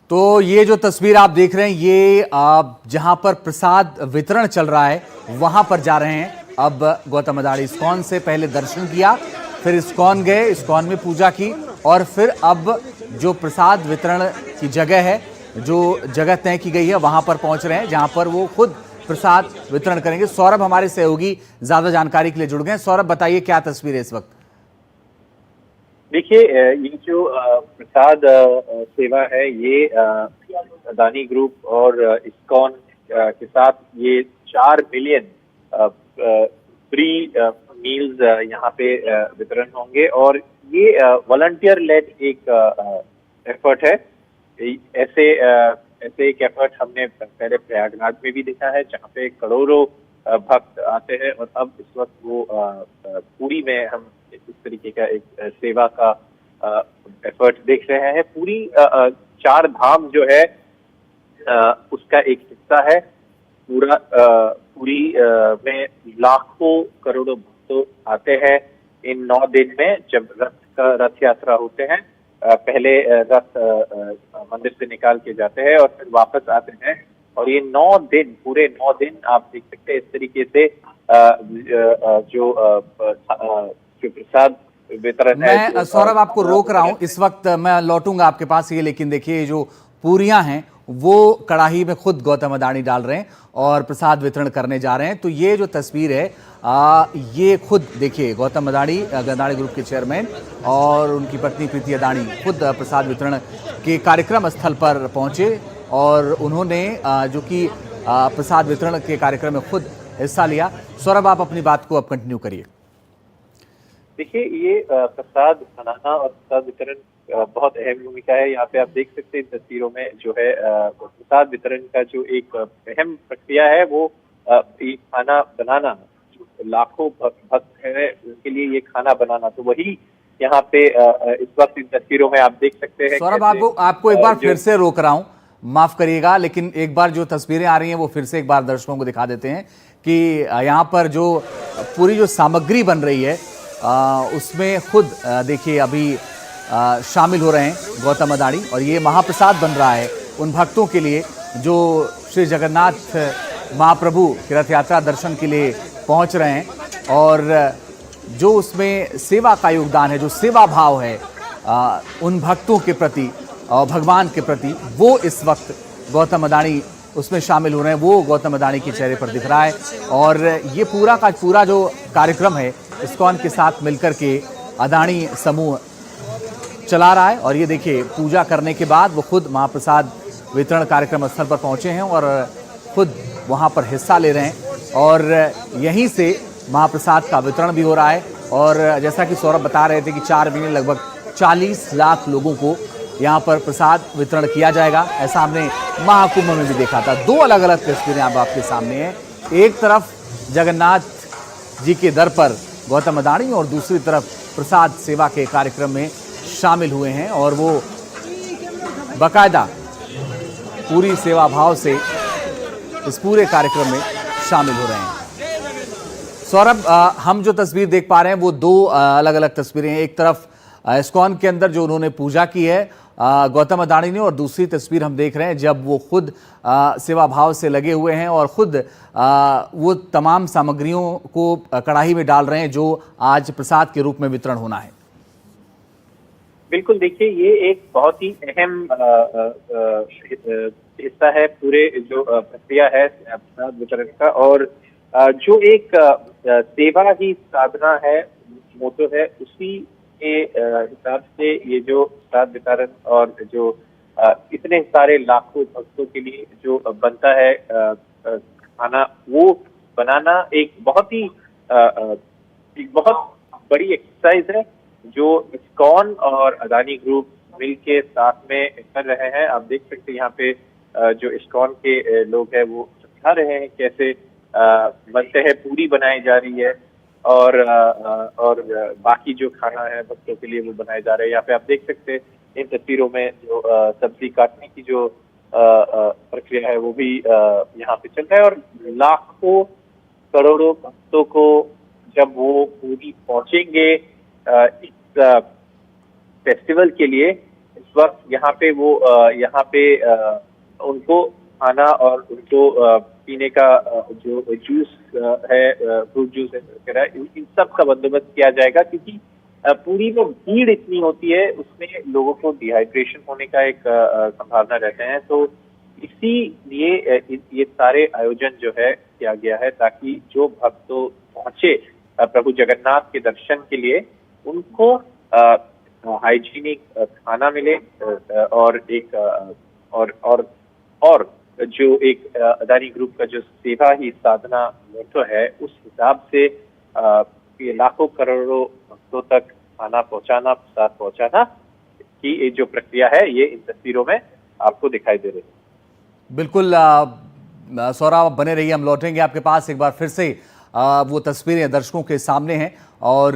तो ये जो तस्वीर आप देख रहे हैं, ये जहां पर प्रसाद वितरण चल रहा है वहां पर जा रहे हैं। अब गौतम अदाड़ी इस्कॉन से पहले दर्शन किया, फिर इस्कॉन गए, इस्कॉन में पूजा की और फिर अब जो प्रसाद वितरण की जगह है, जो जगह तय की गई है, वहां पर पहुंच रहे हैं जहां पर वो खुद प्रसाद वितरण करेंगे। सौरभ हमारे सहयोगी ज्यादा जानकारी के लिए जुड़ गए। सौरभ, बताइए क्या तस्वीर है इस वक्त? देखिए, ये जो प्रसाद सेवा है, ये अदानी ग्रुप और इस्कॉन के साथ ये 4 मिलियन फ्री मील्स यहाँ पे वितरण होंगे और ये वॉलंटियर लेड एक एफर्ट है। ऐसे एक एफर्ट हमने पहले प्रयागराज में भी देखा है, जहाँ पे करोड़ों भक्त आते हैं और अब इस वक्त वो पुरी में हम इस तरीके का एक सेवा का एफर्ट देख रहे हैं। पूरी 4 धाम जो है उसका एक हिस्सा है। पुरी में लाखों करोड़ों भक्त आते हैं इन 9 दिन में। जब रथ यात्रा होते हैं, पहले रथ मंदिर से निकाल के जाते हैं और फिर वापस आते हैं और ये 9 दिन, पूरे 9 दिन आप देख सकते हैं इस तरीके से जो प्रसाद वितरण है। मैं सौरभ आपको रोक रहा हूं इस वक्त, मैं लौटूंगा आपके पास ये, लेकिन देखिए जो पूरियां हैं वो कड़ाही में खुद गौतम अदानी डाल रहे हैं और प्रसाद वितरण करने जा रहे हैं। तो ये जो तस्वीर है ये खुद देखिए, गौतम अदानी ग्रुप के चेयरमैन और उनकी पत्नी प्रीति अदानी खुद प्रसाद वितरण के कार्यक्रम स्थल पर पहुंचे और उन्होंने जो कि प्रसाद वितरण के कार्यक्रम में खुद हिस्सा लिया। सौरभ, आप अपनी बात को अब कंटिन्यू करिए। देखिए, ये प्रसाद बनाना और प्रसाद वितरण बहुत अहम भूमिका है। यहाँ पे आप देख सकते हैं तस्वीरों में जो है प्रसाद वितरण का जो एक अहम प्रक्रिया है वो ये खाना बनाना। जो लाखों भक्त हैं उनके लिए ये खाना बनाना, तो वही यहाँ पे इस वक्त इन तस्वीरों में आप देख सकते हैं। सौरभ, आपको एक बार फिर से रोक रहा हूँ, माफ करिएगा, लेकिन एक बार जो तस्वीरें आ रही हैं वो फिर से एक बार दर्शकों को दिखा देते हैं कि यहाँ पर जो पूरी जो सामग्री बन रही है उसमें खुद देखिए अभी शामिल हो रहे हैं गौतम अदानी और ये महाप्रसाद बन रहा है उन भक्तों के लिए जो श्री जगन्नाथ महाप्रभु की रथ यात्रा दर्शन के लिए पहुंच रहे हैं। और जो उसमें सेवा का योगदान है, जो सेवा भाव है उन भक्तों के प्रति और भगवान के प्रति, वो इस वक्त गौतम अदानी उसमें शामिल हो रहे हैं, वो गौतम अदानी के चेहरे पर दिख रहा है। और ये पूरा का पूरा जो कार्यक्रम है इस्कॉन के साथ मिलकर के अदानी समूह चला रहा है। और ये देखिए, पूजा करने के बाद वो खुद महाप्रसाद वितरण कार्यक्रम स्थल पर पहुंचे हैं और खुद वहां पर हिस्सा ले रहे हैं और यहीं से महाप्रसाद का वितरण भी हो रहा है। और जैसा कि सौरभ बता रहे थे कि 4 महीने लगभग 40 लाख लोगों को यहाँ पर प्रसाद वितरण किया जाएगा। ऐसा हमने महाकुंभ में भी देखा था। 2 अलग अलग तस्वीरें अब आपके सामने हैं। एक तरफ जगन्नाथ जी के दर पर गौतम अदानी और दूसरी तरफ प्रसाद सेवा के कार्यक्रम में शामिल हुए हैं और वो बाकायदा पूरी सेवा भाव से इस पूरे कार्यक्रम में शामिल हो रहे हैं। सौरभ, हम जो तस्वीर देख पा रहे हैं वो 2 अलग अलग तस्वीरें हैं। एक तरफ इस्कॉन के अंदर जो उन्होंने पूजा की है गौतम अदानी ने, और दूसरी तस्वीर हम देख रहे हैं जब वो खुद सेवा भाव से लगे हुए हैं और खुद वो तमाम सामग्रियों को कड़ाही में डाल रहे हैं जो आज प्रसाद के रूप में वितरण होना है। बिल्कुल, देखिए, ये एक बहुत ही अहम हिस्सा है पूरे जो प्रक्रिया है प्रसाद वितरण का। और जो एक सेवा ही साधना है, मोटो है, उसी के हिसाब से ये जो प्रसाद वितरण और जो इतने सारे लाखों भक्तों के लिए जो बनता है खाना, वो बनाना एक बहुत बड़ी एक्सरसाइज है जो इस्कॉन और अदानी ग्रुप मिलके साथ में कर रहे हैं। आप देख सकते हैं यहाँ पे जो इस्कॉन के लोग हैं वो समझा रहे हैं कैसे बनते हैं, पूरी बनाई जा रही है और बाकी जो खाना है बच्चों के लिए वो बनाए जा रहे हैं। यहाँ पे आप देख सकते हैं इन तस्वीरों में जो सब्जी काटने की जो प्रक्रिया है वो भी यहाँ पे चल रहा है। और लाखों करोड़ों भक्तों को जब वो पूरी पहुंचेंगे इस फेस्टिवल के लिए, इस वक्त यहाँ पे उनको खाना और उनको पीने का जो जूस है, फ्रूट जूस वगैरह, इन सब का बंदोबस्त किया जाएगा, क्योंकि पूरी में भीड़ इतनी होती है, उसमें लोगों को डिहाइड्रेशन होने का एक संभावना रहते हैं। तो इसीलिए ये सारे आयोजन जो है किया गया है, ताकि जो भक्त पहुंचे प्रभु जगन्नाथ के दर्शन के लिए, उनको हाइजीनिक खाना मिले और एक और जो एक अदानी ग्रुप का जो सेवा ही साधना मोटो है, उस हिसाब से ये लाखों करोड़ों भक्तों तक खाना पहुंचाना, प्रसाद पहुंचाना की ये जो प्रक्रिया है, ये इन तस्वीरों में आपको दिखाई दे रही है। बिल्कुल सौरभ, बने रहिए, हम लौटेंगे आपके पास एक बार फिर से। वो तस्वीरें दर्शकों के सामने हैं और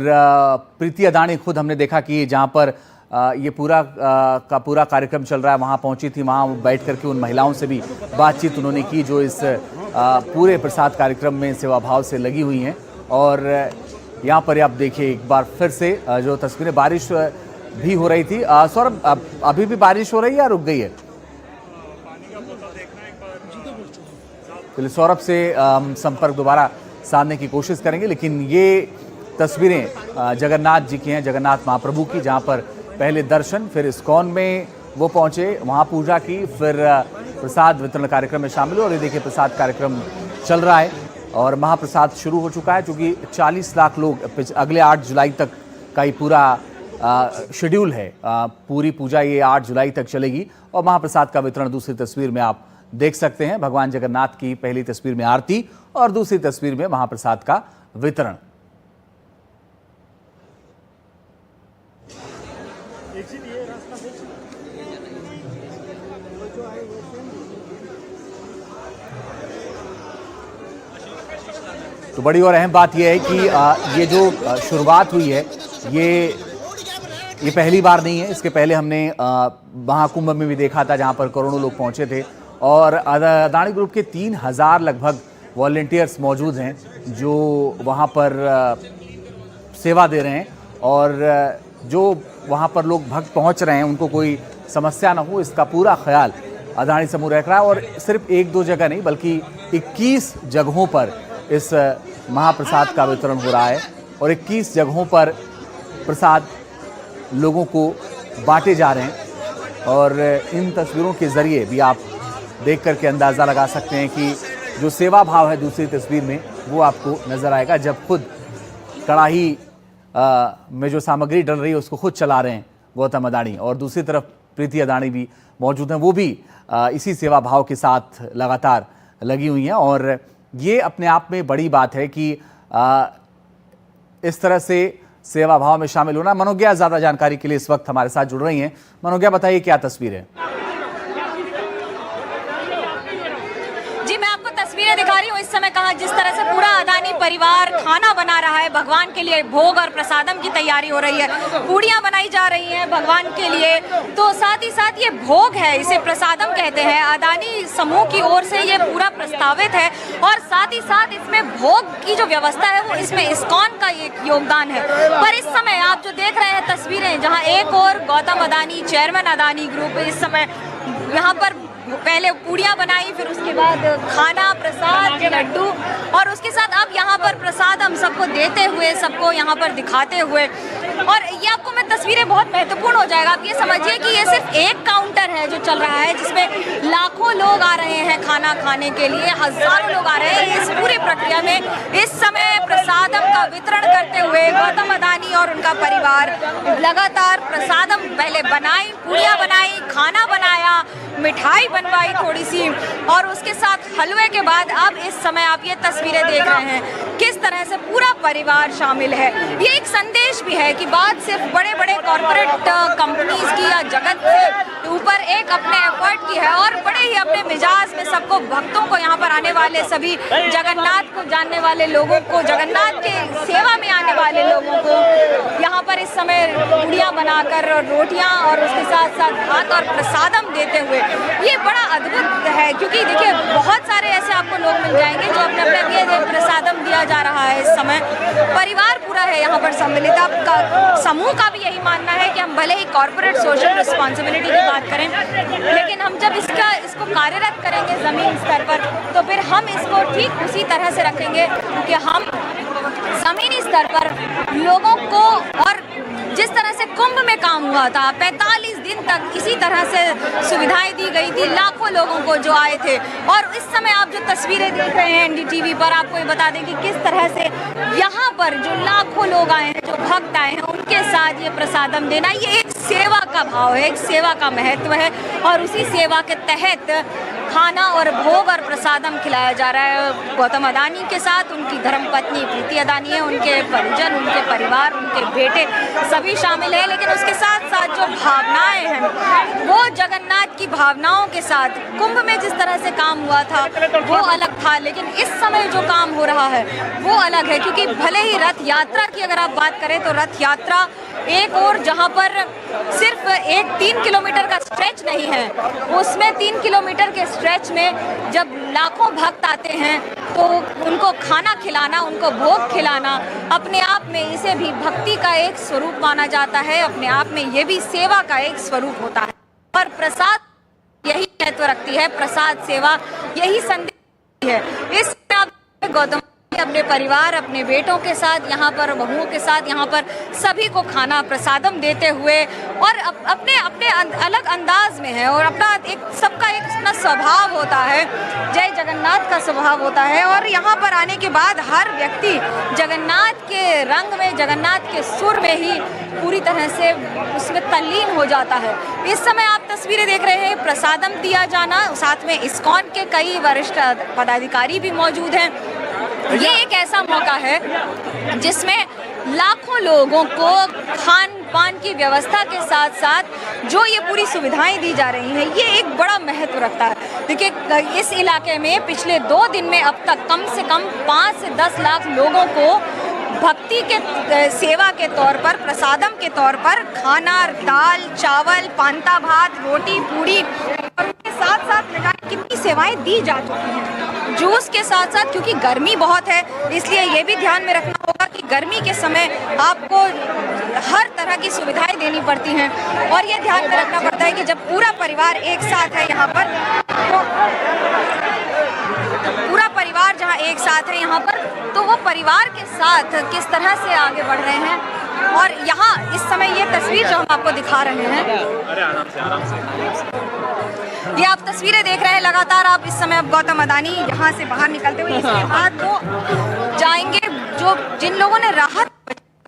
प्रीति अदानी खुद हमने देखा कि जहां पर ये पूरा कार्यक्रम चल रहा है, वहां पहुंची थी, वहां बैठ करके उन महिलाओं से भी बातचीत उन्होंने की जो इस पूरे प्रसाद कार्यक्रम में सेवा भाव से लगी हुई हैं। और यहाँ पर आप देखिए एक बार फिर से जो तस्वीरें, बारिश भी हो रही थी। सौरभ, अभी भी बारिश हो रही है या रुक गई है? चलिए सौरभ से हम संपर्क दोबारा साधने की कोशिश करेंगे, लेकिन ये तस्वीरें जगन्नाथ जी की हैं, जगन्नाथ महाप्रभु की, जहाँ पर पहले दर्शन, फिर इस्कॉन में वो पहुंचे, वहां पूजा की, फिर प्रसाद वितरण कार्यक्रम में शामिल हुए। और ये देखिए प्रसाद कार्यक्रम चल रहा है और महाप्रसाद शुरू हो चुका है, क्योंकि 40 लाख लोग अगले 8 जुलाई तक का ही पूरा शेड्यूल है। पूरी पूजा ये 8 जुलाई तक चलेगी और महाप्रसाद का वितरण दूसरी तस्वीर में आप देख सकते हैं। भगवान जगन्नाथ की पहली तस्वीर में आरती और दूसरी तस्वीर में महाप्रसाद का वितरण। तो बड़ी और अहम बात यह है कि ये जो शुरुआत हुई है, ये पहली बार नहीं है। इसके पहले हमने महाकुंभ में भी देखा था, जहां पर करोड़ों लोग पहुंचे थे और अदानी ग्रुप के 3000 लगभग वॉलंटियर्स मौजूद हैं जो वहां पर सेवा दे रहे हैं। और जो वहां पर लोग भक्त पहुंच रहे हैं, उनको कोई समस्या ना हो, इसका पूरा ख्याल अदानी समूह रख रहा है। और सिर्फ 1-2 जगह नहीं, बल्कि 21 जगहों पर इस महाप्रसाद का वितरण हो रहा है और 21 जगहों पर प्रसाद लोगों को बांटे जा रहे हैं। और इन तस्वीरों के जरिए भी आप देख करके अंदाज़ा लगा सकते हैं कि जो सेवा भाव है दूसरी तस्वीर में, वो आपको नज़र आएगा, जब खुद कड़ाही में जो सामग्री डल रही है उसको खुद चला रहे हैं गौतम अदानी, और दूसरी तरफ प्रीति अदानी भी मौजूद हैं, वो भी इसी सेवा भाव के साथ लगातार लगी हुई हैं। और ये अपने आप में बड़ी बात है कि इस तरह से सेवा भाव में शामिल होना। मनोज्ञा ज़्यादा जानकारी के लिए इस वक्त हमारे साथ जुड़ रही हैं। मनोज्ञा, बताइए क्या तस्वीर है? जी, मैं आपको तस्वीरें दिखा रही हूँ इस समय, कहा जिस तरह से पूरा अदानी परिवार खाना बना रहा है, भगवान के लिए भोग और प्रसादम की तैयारी हो रही है, पूड़ियाँ बनाई जा रही हैं भगवान के लिए। तो साथ ही साथ ये भोग है, इसे प्रसादम कहते हैं, अदानी समूह की ओर से ये पूरा प्रस्तावित है। और साथ ही साथ इसमें भोग की जो व्यवस्था है वो इसमें इस्कॉन का एक योगदान है। पर इस समय आप जो देख रहे हैं तस्वीरें, जहाँ एक और गौतम अदानी, चेयरमैन अदानी ग्रुप, इस समय यहाँ पर पहले पूड़ियाँ बनाई, फिर उसके बाद खाना, प्रसाद, लड्डू, और उसके साथ अब यहाँ पर प्रसाद हम सबको देते हुए, सबको यहाँ पर दिखाते हुए। और ये आपको मैं तस्वीरें बहुत महत्वपूर्ण हो जाएगा। आप ये समझिए कि ये सिर्फ एक काउंटर है जो चल रहा है, जिसमें लाखों लोग आ रहे हैं खाना खाने के लिए, हजारों लोग आ रहे हैं। इस पूरी प्रक्रिया में इस समय प्रसादम का वितरण करते हुए गौतम अदानी और उनका परिवार लगातार प्रसादम पहले बनाई, पूड़ियाँ बनाई, खाना बनाया, मिठाई बनवाई थोड़ी सी, और उसके साथ हलवे के बाद अब इस समय आप ये तस्वीरें देख रहे हैं किस तरह से पूरा परिवार शामिल है। ये एक संदेश भी है कि बात सिर्फ बड़े बड़े कॉर्पोरेट कंपनीज की या जगत के ऊपर एक अपने एफर्ट की है, और बड़े ही अपने मिजाज में सबको, भक्तों को, यहाँ पर आने वाले सभी जगन्नाथ को जानने वाले लोगों को, जगन्नाथ के सेवा में आने वाले लोगों को यहाँ पर इस समय पूड़ियाँ बनाकर, रोटियाँ और उसके साथ साथ भात और प्रसादम देते हुए, ये बड़ा अद्भुत है। क्योंकि देखिए बहुत सारे ऐसे आपको लोग मिल जाएंगे जो अपने अपने प्रसादम दिया जा रहा है। इस समय परिवार पूरा है यहाँ पर सम्मिलित। आपका समूह का भी यही मानना है कि हम भले ही कॉर्पोरेट सोशल रिस्पॉन्सिबिलिटी की बात करें, लेकिन हम जब इसको कार्यरत करेंगे ज़मीन स्तर पर, तो फिर हम इसको ठीक उसी तरह से रखेंगे कि हम ज़मीनी स्तर पर लोगों को, और जिस तरह से कुंभ में काम हुआ था 45 दिन तक इसी तरह से सुविधाएं दी गई थी लाखों लोगों को जो आए थे। और इस समय आप जो तस्वीरें देख रहे हैं एनडीटीवी पर, आपको ये बता दें कि किस तरह से यहाँ पर जो लाखों लोग आए हैं, जो भक्त आए हैं, उनके साथ ये प्रसादम देना, ये एक सेवा का भाव है, एक सेवा का महत्व है। और उसी सेवा के तहत खाना और भोग और प्रसादम खिलाया जा रहा है। गौतम अदानी के साथ उनकी धर्मपत्नी प्रीति अदानी है, उनके परिजन, उनके परिवार, उनके बेटे सभी शामिल है। लेकिन उसके साथ साथ जो भावनाएं हैं वो जगन्नाथ की भावनाओं के साथ, कुंभ में जिस तरह से काम हुआ था वो अलग था, लेकिन इस समय जो काम हो रहा है वो अलग है। क्योंकि भले ही रथ यात्रा की अगर आप बात करें तो रथ यात्रा एक और जहां पर सिर्फ 3 किलोमीटर का स्ट्रेच नहीं है, उसमें 3 किलोमीटर के स्ट्रेच में जब लाखों भक्त आते हैं तो उनको खाना खिलाना, उनको भोग खिलाना, अपने आप में इसे भी भक्ति का एक स्वरूप माना जाता है, अपने आप में ये भी सेवा का एक स्वरूप होता है। और प्रसाद यही महत्व रखती है, प्रसाद सेवा यही संदेश है। इस गौतम अपने परिवार, अपने बेटों के साथ यहाँ पर, बहुओं के साथ यहाँ पर सभी को खाना प्रसादम देते हुए, और अपने अपने अलग अंदाज में है, और अपना एक सबका एक अपना स्वभाव होता है, जय जगन्नाथ का स्वभाव होता है। और यहाँ पर आने के बाद हर व्यक्ति जगन्नाथ के रंग में, जगन्नाथ के सुर में ही पूरी तरह से उसमें तल्लीन हो जाता है। इस समय आप तस्वीरें देख रहे हैं प्रसादम दिया जाना, साथ में इस्कॉन के कई वरिष्ठ पदाधिकारी भी मौजूद हैं। ये एक ऐसा मौका है जिसमें लाखों लोगों को खान पान की व्यवस्था के साथ साथ जो ये पूरी सुविधाएं दी जा रही हैं, ये एक बड़ा महत्व रखता है। देखिए, इस इलाके में पिछले 2 दिन में अब तक कम से कम 5 से 10 लाख लोगों को भक्ति के सेवा के तौर पर, प्रसादम के तौर पर खाना, दाल, चावल, पांता भात, रोटी, पूड़ी, और उनके साथ साथ न जाने कितनी सेवाएं दी जा चुकी हैं। जूस के साथ साथ, क्योंकि गर्मी बहुत है, इसलिए ये भी ध्यान में रखना होगा कि गर्मी के समय आपको हर तरह की सुविधाएं देनी पड़ती हैं। और ये ध्यान में रखना पड़ता है कि जब पूरा परिवार एक साथ है यहाँ पर, तो पूरा परिवार जहाँ एक साथ है यहाँ पर, तो वो परिवार के साथ किस तरह से आगे बढ़ रहे हैं। और यहाँ इस समय ये तस्वीर जो हम आपको दिखा रहे हैं, ये आप तस्वीरें देख रहे हैं लगातार। आप इस समय अब गौतम अदानी यहाँ से बाहर निकलते हुए इसके बाद वो जाएंगे, जो जिन लोगों ने राहत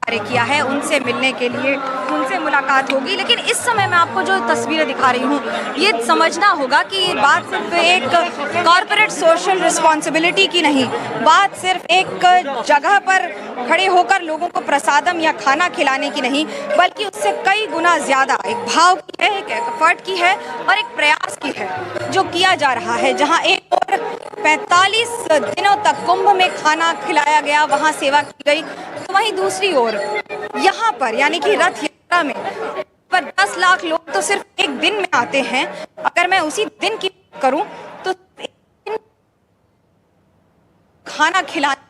कार्य किया है उनसे मिलने के लिए, उनसे मुलाकात होगी। लेकिन इस समय मैं आपको जो तस्वीरें दिखा रही हूँ, ये समझना होगा कि ये बात सिर्फ एक कॉर्पोरेट सोशल रिस्पॉन्सिबिलिटी की नहीं, बात सिर्फ एक जगह पर खड़े होकर लोगों को प्रसादम या खाना खिलाने की नहीं, बल्कि उससे कई गुना ज्यादा एक भाव की है, एक एफर्ट की है और एक प्रयास की है जो किया जा रहा है। जहाँ एक और 45 दिनों तक कुंभ में खाना खिलाया गया, वहाँ सेवा की गई, तो वहीं दूसरी ओर यहाँ पर यानी कि रथ यात्रा में पर 10 लाख लोग तो सिर्फ एक दिन में आते हैं। अगर मैं उसी दिन की बात करूं तो खाना खिलाने